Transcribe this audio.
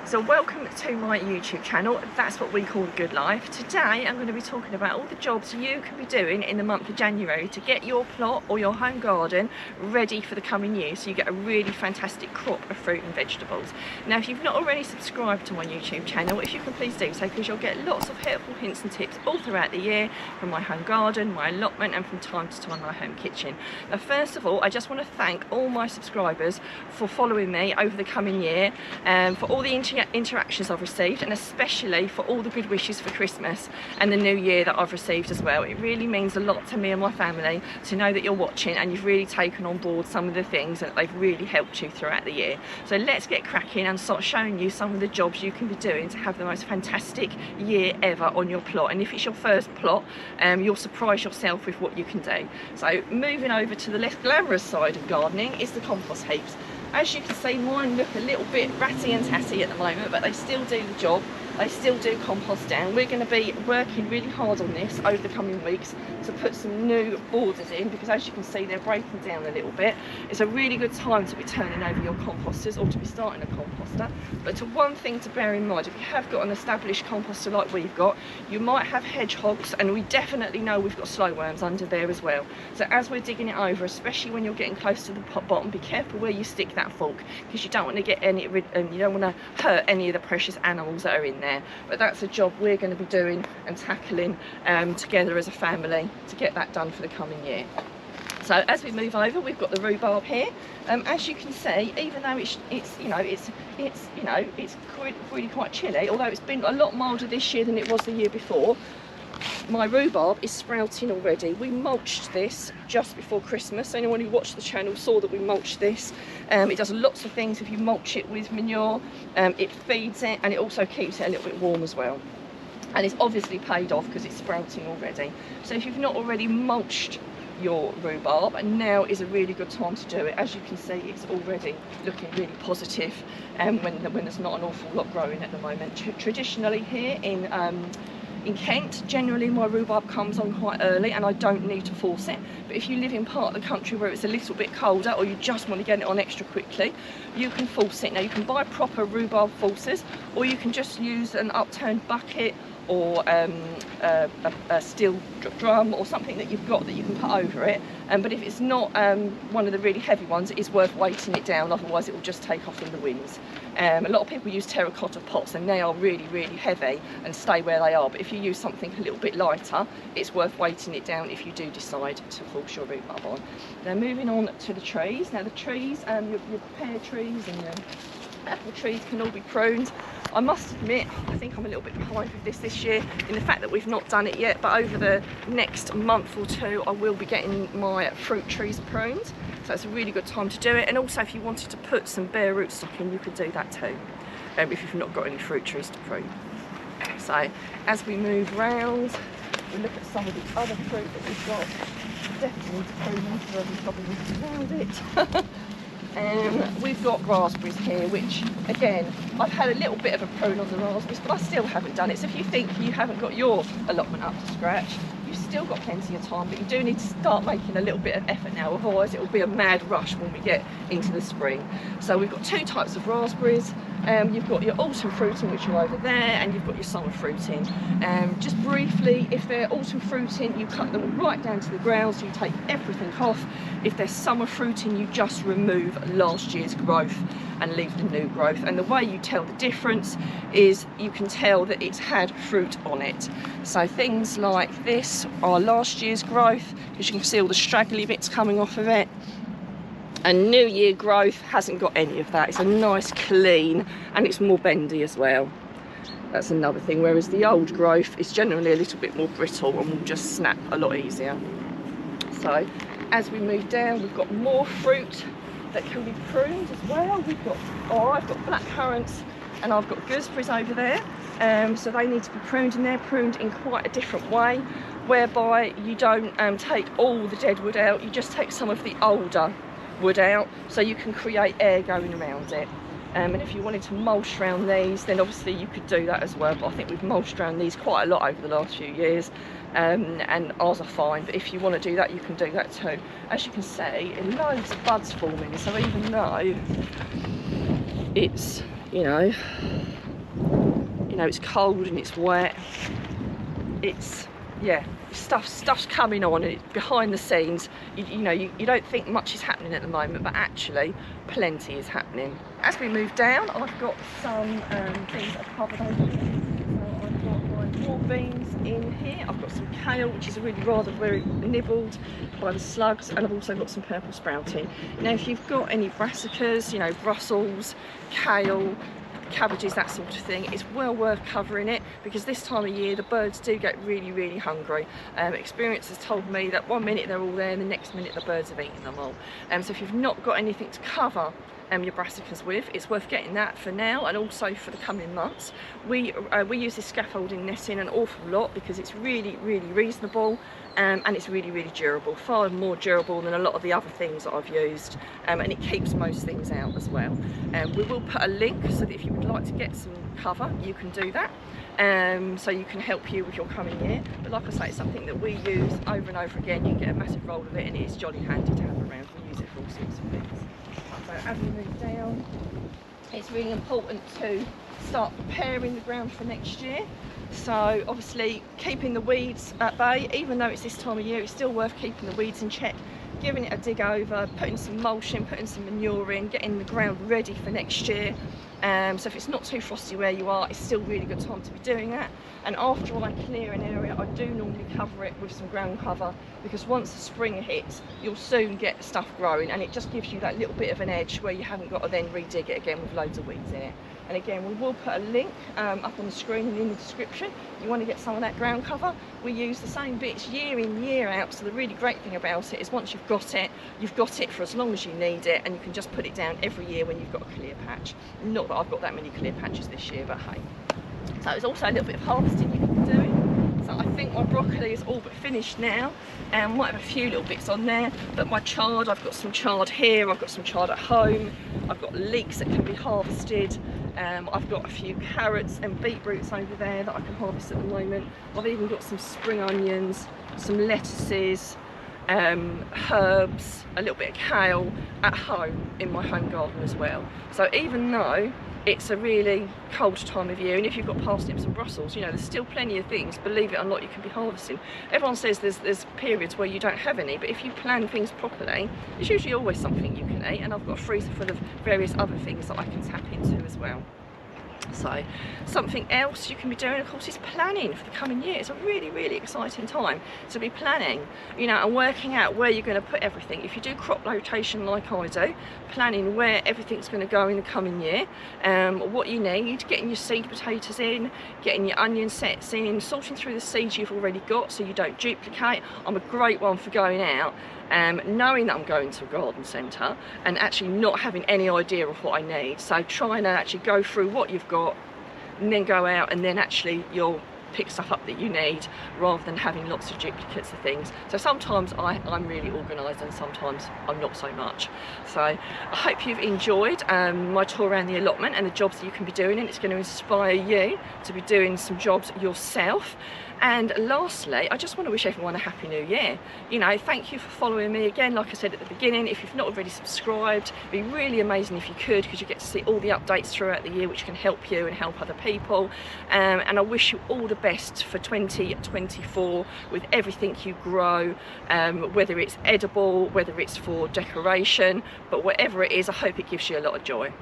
So welcome to my YouTube channel. That's what we call the good life. Today I'm going to be talking about all the jobs you can be doing in the month of January to get your plot or your home garden ready for the coming year, so you get a really fantastic crop of fruit and vegetables. Now, if you've not already subscribed to my YouTube channel, if you can please do so, because you'll get lots of helpful hints and tips all throughout the year from my home garden, my allotment, and from time to time my home kitchen. Now, first of all, I just want to thank all my subscribers for following me over the coming year, and for all the interactions I've received, and especially for all the good wishes for Christmas and the new year that I've received as well. It really means a lot to me and my family to know that you're watching and you've really taken on board some of the things that they've really helped you throughout the year. So let's get cracking and start showing you some of the jobs you can be doing to have the most fantastic year ever on your plot. And if it's your first plot, you'll surprise yourself with what you can do. So moving over to the less glamorous side of gardening is the compost heaps. As you can see, mine look a little bit ratty and tatty at the moment, but they still do the job. They still do compost down. We're going to be working really hard on this over the coming weeks to put some new borders in, because as you can see, they're breaking down a little bit. It's a really good time to be turning over your composters, or to be starting a composter. But one thing to bear in mind, if you have got an established composter like we've got, you might have hedgehogs, and we definitely know we've got slowworms under there as well. So as we're digging it over, especially when you're getting close to the bottom, be careful where you stick that fork, because you don't want to get any rid, and you don't want to hurt any of the precious animals that are in there. But that's a job we're going to be doing and tackling together as a family to get that done for the coming year. So as we move over, we've got the rhubarb here. As you can see, even though it's really quite chilly, although it's been a lot milder this year than it was the year before, my rhubarb is sprouting already. We mulched this just before Christmas. Anyone who watched the channel saw that we mulched this. It does lots of things. If you mulch it with manure, it feeds it, and it also keeps it a little bit warm as well. And it's obviously paid off because it's sprouting already. So if you've not already mulched your rhubarb, and now is a really good time to do it. As you can see, it's already looking really positive, when there's not an awful lot growing at the moment. Traditionally here in Kent, generally my rhubarb comes on quite early and I don't need to force it. But if you live in part of the country where it's a little bit colder, or you just want to get it on extra quickly, you can force it. Now, you can buy proper rhubarb forcers, or you can just use an upturned bucket, or a steel drum, or something that you've got that you can put over it. But if it's not one of the really heavy ones, it is worth weighting it down, otherwise it will just take off in the winds. A lot of people use terracotta pots, and they are really heavy and stay where they are. But if you use something a little bit lighter, it's worth weighting it down if you do decide to force your rhubarb on. Now, moving on to the trees. Now, the trees, your pear trees and your apple trees can all be pruned. I must admit, I think I'm a little bit behind with this year in the fact that we've not done it yet, but over the next month or two I will be getting my fruit trees pruned, so it's a really good time to do it. And also, if you wanted to put some bare rootstock in, you could do that too, if you've not got any fruit trees to prune. So as we move round, we look at some of the other fruit that we've got. Definitely need to prune them, so we've probably around it. We've got raspberries here, which again, I've had a little bit of a prune on the raspberries, but I still haven't done it. So if you think you haven't got your allotment up to scratch, you've still got plenty of time, but you do need to start making a little bit of effort now, otherwise it will be a mad rush when we get into the spring. So we've got two types of raspberries. You've got your autumn fruiting, which are over there, and you've got your summer fruiting. Just briefly, if they're autumn fruiting, you cut them right down to the ground, so you take everything off. If they're summer fruiting, you just remove last year's growth and leave the new growth. And the way you tell the difference is you can tell that it's had fruit on it. So things like this are last year's growth, because you can see all the straggly bits coming off of it. And new year growth hasn't got any of that. It's a nice clean, and it's more bendy as well. That's another thing, whereas the old growth is generally a little bit more brittle and will just snap a lot easier. So as we move down, we've got more fruit that can be pruned as well. We've got, I've got black currants and I've got gooseberries over there. So they need to be pruned, and they're pruned in quite a different way, whereby you don't take all the dead wood out, you just take some of the older wood out, so you can create air going around it. And if you wanted to mulch around these, then obviously you could do that as well, but I think we've mulched around these quite a lot over the last few years, and ours are fine. But if you want to do that, you can do that too. As you can see, loads of buds forming, so even though it's, you know, know, it's cold and it's wet. It's, yeah, stuff's coming on, and it's behind the scenes. You know, you don't think much is happening at the moment, but actually plenty is happening. As we move down, I've got some things that I've covered over here. So I've got my raw beans in here. I've got some kale, which is really rather very nibbled by the slugs, and I've also got some purple sprouting. Now, if you've got any brassicas, you know, Brussels, kale, cabbages, that sort of thing, it's well worth covering it, because this time of year the birds do get really hungry. Experience has told me that one minute they're all there and the next minute the birds have eaten them all. So if you've not got anything to cover your brassicas with, it's worth getting that for now and also for the coming months. We use this scaffolding netting an awful lot because it's really reasonable, and it's really durable, far more durable than a lot of the other things that I've used, and it keeps most things out as well. We will put a link so that if you would like to get some cover, you can do that, so you can help you with your coming year. But like I say, it's something that we use over and over again. You can get a massive roll of it, and it is jolly handy to have around. We use it for all sorts of things. So as we move down, it's really important to start preparing the ground for next year. So obviously keeping the weeds at bay, even though it's this time of year, it's still worth keeping the weeds in check, giving it a dig over, putting some mulch in, putting some manure in, getting the ground ready for next year. So if it's not too frosty where you are, it's still really good time to be doing that. And after I clear an area, I do normally cover it with some ground cover, because once the spring hits, you'll soon get stuff growing, and it just gives you that little bit of an edge where you haven't got to then redig it again with loads of weeds in it. And again, we will put a link up on the screen and in the description. You want to get some of that ground cover. We use the same bits year in, year out. So the really great thing about it is once you've got it for as long as you need it, and you can just put it down every year when you've got a clear patch. Not that I've got that many clear patches this year, but hey. So there's also a little bit of harvesting you can be doing. So I think my broccoli is all but finished now, and might have a few little bits on there, but my chard, I've got some chard here, I've got some chard at home, I've got leeks that can be harvested. I've got a few carrots and beetroots over there that I can harvest at the moment. I've even got some spring onions, some lettuces, herbs, a little bit of kale at home in my home garden as well. So even though it's a really cold time of year, and if you've got parsnips and Brussels, you know, there's still plenty of things, believe it or not, you can be harvesting. Everyone says there's periods where you don't have any, but if you plan things properly, there's usually always something you can eat, and I've got a freezer full of various other things that I can tap into as well. So something else you can be doing, of course, is planning for the coming year. It's a really exciting time to be planning, you know, and working out where you're going to put everything. If you do crop rotation like I do, planning where everything's going to go in the coming year, what you need, getting your seed potatoes in, getting your onion sets in, sorting through the seeds you've already got so you don't duplicate. I'm a great one for going out, knowing that I'm going to a garden centre and actually not having any idea of what I need. So trying to actually go through what you've got and then go out, and then actually you'll pick stuff up that you need rather than having lots of duplicates of things. So sometimes I'm really organised and sometimes I'm not so much. So I hope you've enjoyed my tour around the allotment and the jobs that you can be doing, and it's going to inspire you to be doing some jobs yourself. And lastly, I just want to wish everyone a happy new year. You know, thank you for following me again. Like I said at the beginning, if you've not already subscribed, it'd be really amazing if you could, because you get to see all the updates throughout the year which can help you and help other people. And I wish you all the best for 2024 with everything you grow, whether it's edible, whether it's for decoration, but whatever it is, I hope it gives you a lot of joy.